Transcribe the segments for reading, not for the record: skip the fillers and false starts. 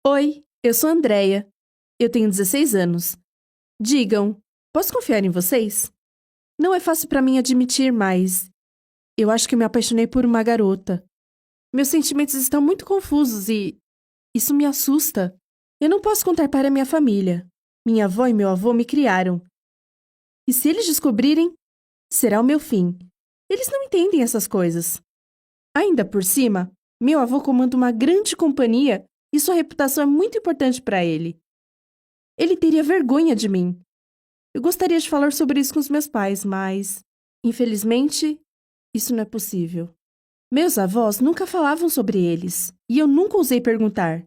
Oi, eu sou a Andreia. Eu tenho 16 anos. Digam, posso confiar em vocês? Não é fácil pra mim admitir, mas eu acho que me apaixonei por uma garota. Meus sentimentos estão muito confusos e isso me assusta. Eu não posso contar para minha família. Minha avó e meu avô me criaram. E se eles descobrirem, será o meu fim. Eles não entendem essas coisas. Ainda por cima, meu avô comanda uma grande companhia e sua reputação é muito importante para ele. Ele teria vergonha de mim. Eu gostaria de falar sobre isso com os meus pais, mas, infelizmente, isso não é possível. Meus avós nunca falavam sobre eles, e eu nunca ousei perguntar.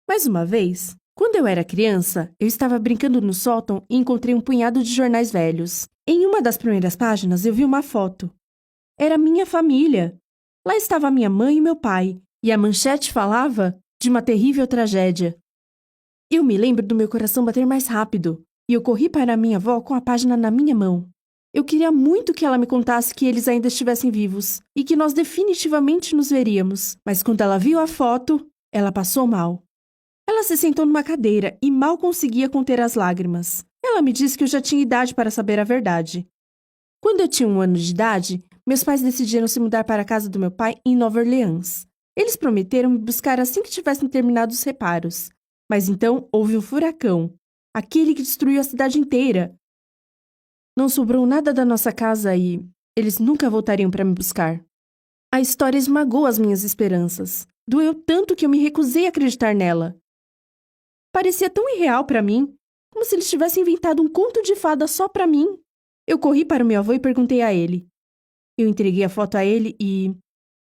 Mas uma vez, quando eu era criança, eu estava brincando no sótão e encontrei um punhado de jornais velhos. Em uma das primeiras páginas, eu vi uma foto. Era minha família. Lá estava minha mãe e meu pai, e a manchete falava de uma terrível tragédia. Eu me lembro do meu coração bater mais rápido, e eu corri para a minha avó com a página na minha mão. Eu queria muito que ela me contasse que eles ainda estivessem vivos, e que nós definitivamente nos veríamos. Mas quando ela viu a foto, ela passou mal. Ela se sentou numa cadeira e mal conseguia conter as lágrimas. Ela me disse que eu já tinha idade para saber a verdade. Quando eu tinha 1 ano de idade, meus pais decidiram se mudar para a casa do meu pai em Nova Orleans. Eles prometeram me buscar assim que tivessem terminado os reparos. Mas então houve um furacão, aquele que destruiu a cidade inteira. Não sobrou nada da nossa casa e eles nunca voltariam para me buscar. A história esmagou as minhas esperanças. Doeu tanto que eu me recusei a acreditar nela. Parecia tão irreal para mim, como se eles tivessem inventado um conto de fada só para mim. Eu corri para o meu avô e perguntei a ele. Eu entreguei a foto a ele e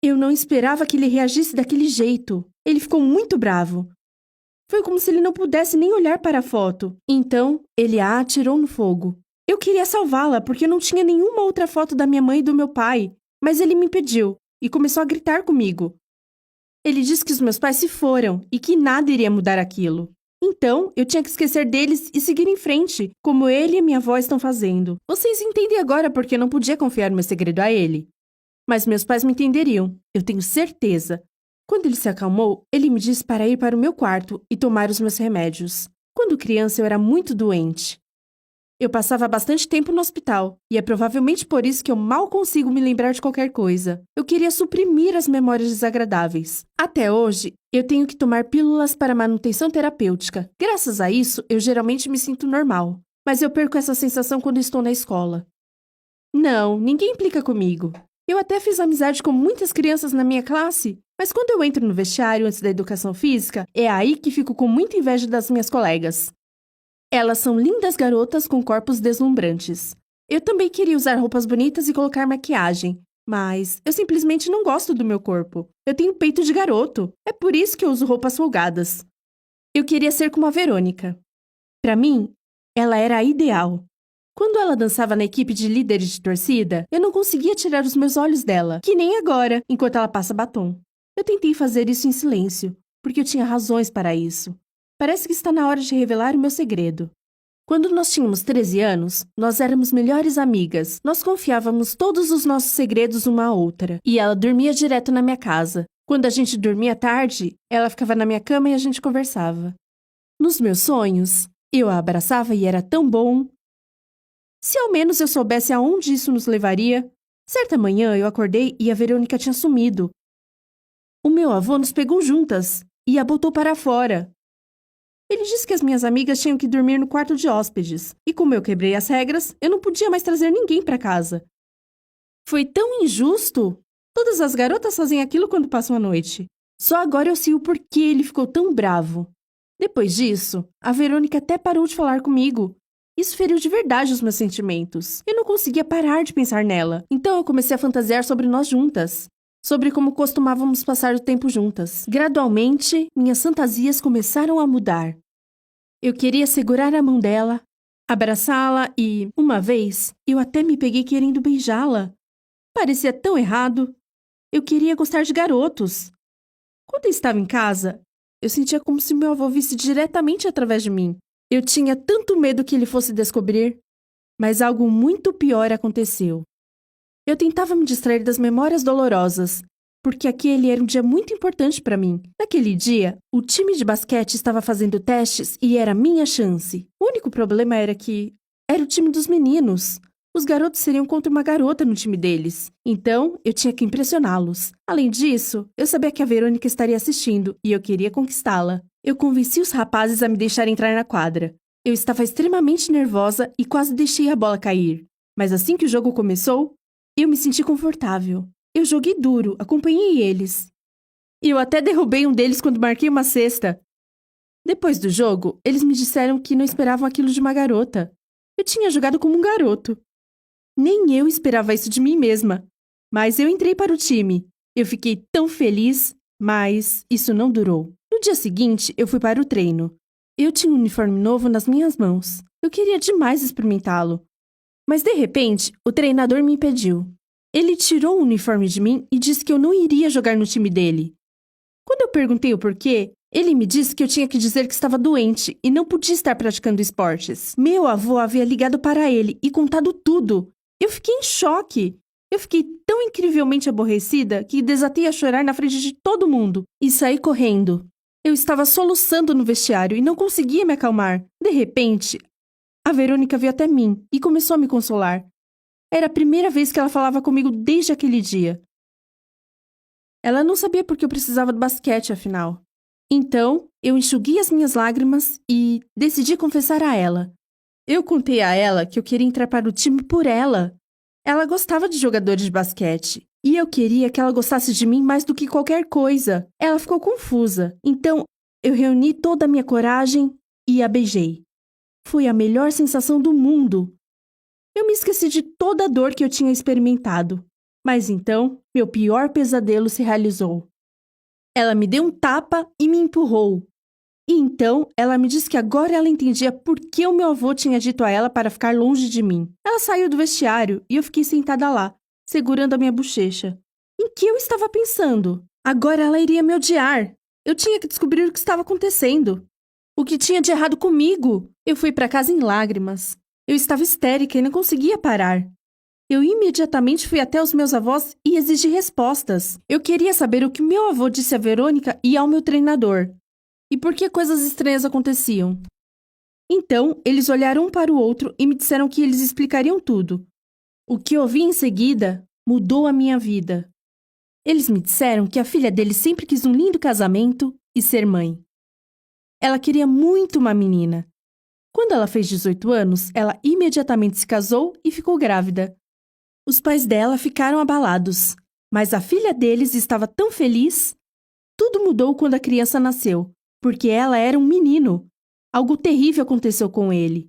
eu não esperava que ele reagisse daquele jeito. Ele ficou muito bravo. Foi como se ele não pudesse nem olhar para a foto. Então, ele a atirou no fogo. Eu queria salvá-la porque não tinha nenhuma outra foto da minha mãe e do meu pai, mas ele me impediu e começou a gritar comigo. Ele disse que os meus pais se foram e que nada iria mudar aquilo. Então, eu tinha que esquecer deles e seguir em frente, como ele e minha avó estão fazendo. Vocês entendem agora porque eu não podia confiar meu segredo a ele. Mas meus pais me entenderiam, eu tenho certeza. Quando ele se acalmou, ele me disse para ir para o meu quarto e tomar os meus remédios. Quando criança, eu era muito doente. Eu passava bastante tempo no hospital, e é provavelmente por isso que eu mal consigo me lembrar de qualquer coisa. Eu queria suprimir as memórias desagradáveis. Até hoje, eu tenho que tomar pílulas para manutenção terapêutica. Graças a isso, eu geralmente me sinto normal. Mas eu perco essa sensação quando estou na escola. Não, ninguém implica comigo. Eu até fiz amizade com muitas crianças na minha classe, mas quando eu entro no vestiário antes da educação física, é aí que fico com muita inveja das minhas colegas. Elas são lindas garotas com corpos deslumbrantes. Eu também queria usar roupas bonitas e colocar maquiagem, mas eu simplesmente não gosto do meu corpo. Eu tenho peito de garoto, é por isso que eu uso roupas folgadas. Eu queria ser como a Verônica. Para mim, ela era a ideal. Quando ela dançava na equipe de líderes de torcida, eu não conseguia tirar os meus olhos dela, que nem agora, enquanto ela passa batom. Eu tentei fazer isso em silêncio, porque eu tinha razões para isso. Parece que está na hora de revelar o meu segredo. Quando nós tínhamos 13 anos, nós éramos melhores amigas. Nós confiávamos todos os nossos segredos uma à outra, e ela dormia direto na minha casa. Quando a gente dormia tarde, ela ficava na minha cama e a gente conversava. Nos meus sonhos, eu a abraçava e era tão bom. Se ao menos eu soubesse aonde isso nos levaria. Certa manhã eu acordei e a Verônica tinha sumido. O meu avô nos pegou juntas e a botou para fora. Ele disse que as minhas amigas tinham que dormir no quarto de hóspedes, e como eu quebrei as regras, eu não podia mais trazer ninguém para casa. Foi tão injusto! Todas as garotas fazem aquilo quando passam a noite. Só agora eu sei o porquê ele ficou tão bravo. Depois disso, a Verônica até parou de falar comigo. Isso feriu de verdade os meus sentimentos. Eu não conseguia parar de pensar nela. Então eu comecei a fantasiar sobre nós juntas. Sobre como costumávamos passar o tempo juntas. Gradualmente, minhas fantasias começaram a mudar. Eu queria segurar a mão dela, abraçá-la e, uma vez, eu até me peguei querendo beijá-la. Parecia tão errado. Eu queria gostar de garotos. Quando eu estava em casa, eu sentia como se meu avô visse diretamente através de mim. Eu tinha tanto medo que ele fosse descobrir, mas algo muito pior aconteceu. Eu tentava me distrair das memórias dolorosas, porque aquele era um dia muito importante para mim. Naquele dia, o time de basquete estava fazendo testes e era minha chance. O único problema era que era o time dos meninos. Os garotos seriam contra uma garota no time deles. Então, eu tinha que impressioná-los. Além disso, eu sabia que a Verônica estaria assistindo e eu queria conquistá-la. Eu convenci os rapazes a me deixar entrar na quadra. Eu estava extremamente nervosa e quase deixei a bola cair. Mas assim que o jogo começou, eu me senti confortável. Eu joguei duro, acompanhei eles. E eu até derrubei um deles quando marquei uma cesta. Depois do jogo, eles me disseram que não esperavam aquilo de uma garota. Eu tinha jogado como um garoto. Nem eu esperava isso de mim mesma. Mas eu entrei para o time. Eu fiquei tão feliz, mas isso não durou. No dia seguinte, eu fui para o treino. Eu tinha um uniforme novo nas minhas mãos. Eu queria demais experimentá-lo. Mas de repente, o treinador me impediu. Ele tirou o uniforme de mim e disse que eu não iria jogar no time dele. Quando eu perguntei o porquê, ele me disse que eu tinha que dizer que estava doente e não podia estar praticando esportes. Meu avô havia ligado para ele e contado tudo. Eu fiquei em choque. Eu fiquei tão incrivelmente aborrecida que desatei a chorar na frente de todo mundo e saí correndo. Eu estava soluçando no vestiário e não conseguia me acalmar. De repente, a Verônica veio até mim e começou a me consolar. Era a primeira vez que ela falava comigo desde aquele dia. Ela não sabia por que eu precisava do basquete, afinal. Então, eu enxuguei as minhas lágrimas e decidi confessar a ela. Eu contei a ela que eu queria entrar para o time por ela. Ela gostava de jogadores de basquete. E eu queria que ela gostasse de mim mais do que qualquer coisa. Ela ficou confusa. Então, eu reuni toda a minha coragem e a beijei. Foi a melhor sensação do mundo. Eu me esqueci de toda a dor que eu tinha experimentado. Mas então, meu pior pesadelo se realizou. Ela me deu um tapa e me empurrou. E então, ela me disse que agora ela entendia por que o meu avô tinha dito a ela para ficar longe de mim. Ela saiu do vestiário e eu fiquei sentada lá, segurando a minha bochecha. Em que eu estava pensando? Agora ela iria me odiar. Eu tinha que descobrir o que estava acontecendo. O que tinha de errado comigo? Eu fui para casa em lágrimas. Eu estava histérica e não conseguia parar. Eu imediatamente fui até os meus avós e exigi respostas. Eu queria saber o que meu avô disse a Verônica e ao meu treinador. E por que coisas estranhas aconteciam. Então, eles olharam um para o outro e me disseram que eles explicariam tudo. O que ouvi em seguida mudou a minha vida. Eles me disseram que a filha deles sempre quis um lindo casamento e ser mãe. Ela queria muito uma menina. Quando ela fez 18 anos, ela imediatamente se casou e ficou grávida. Os pais dela ficaram abalados, mas a filha deles estava tão feliz. Tudo mudou quando a criança nasceu, porque ela era um menino. Algo terrível aconteceu com ele.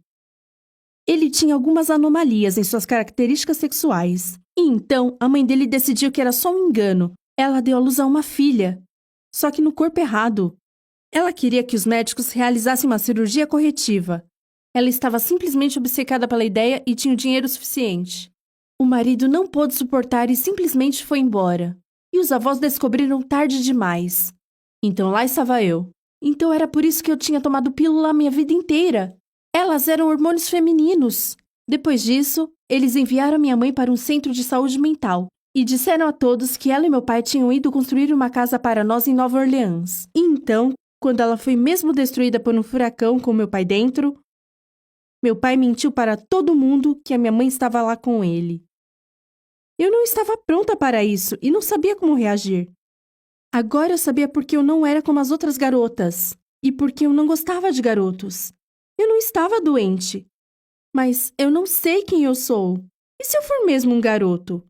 Ele tinha algumas anomalias em suas características sexuais. E então, a mãe dele decidiu que era só um engano. Ela deu à luz a uma filha, só que no corpo errado. Ela queria que os médicos realizassem uma cirurgia corretiva. Ela estava simplesmente obcecada pela ideia e tinha o dinheiro suficiente. O marido não pôde suportar e simplesmente foi embora. E os avós descobriram tarde demais. Então lá estava eu. Então era por isso que eu tinha tomado pílula a minha vida inteira. Elas eram hormônios femininos. Depois disso, eles enviaram minha mãe para um centro de saúde mental e disseram a todos que ela e meu pai tinham ido construir uma casa para nós em Nova Orleans. E então, quando ela foi mesmo destruída por um furacão com meu pai dentro, meu pai mentiu para todo mundo que a minha mãe estava lá com ele. Eu não estava pronta para isso e não sabia como reagir. Agora eu sabia porque eu não era como as outras garotas e porque eu não gostava de garotos. Eu não estava doente. Mas eu não sei quem eu sou. E se eu for mesmo um garoto?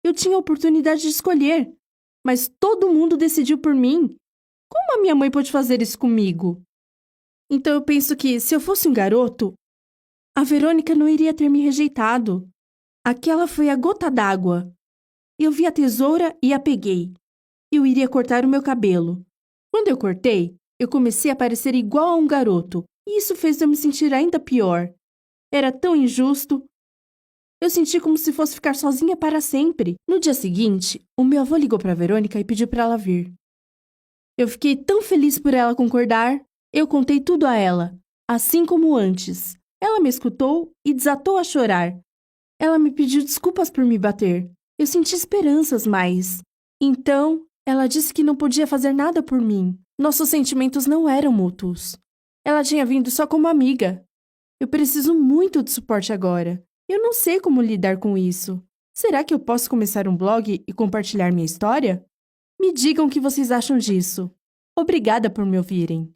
Eu tinha a oportunidade de escolher, mas todo mundo decidiu por mim. Como a minha mãe pôde fazer isso comigo? Então eu penso que, se eu fosse um garoto, a Verônica não iria ter me rejeitado. Aquela foi a gota d'água. Eu vi a tesoura e a peguei. Eu iria cortar o meu cabelo. Quando eu cortei, eu comecei a parecer igual a um garoto, e isso fez eu me sentir ainda pior. Era tão injusto. Eu senti como se fosse ficar sozinha para sempre. No dia seguinte, o meu avô ligou para a Verônica e pediu para ela vir. Eu fiquei tão feliz por ela concordar. Eu contei tudo a ela, assim como antes. Ela me escutou e desatou a chorar. Ela me pediu desculpas por me bater. Eu senti esperanças, mas Então, ela disse que não podia fazer nada por mim. Nossos sentimentos não eram mútuos. Ela tinha vindo só como amiga. Eu preciso muito de suporte agora. Eu não sei como lidar com isso. Será que eu posso começar um blog e compartilhar minha história? Me digam o que vocês acham disso. Obrigada por me ouvirem.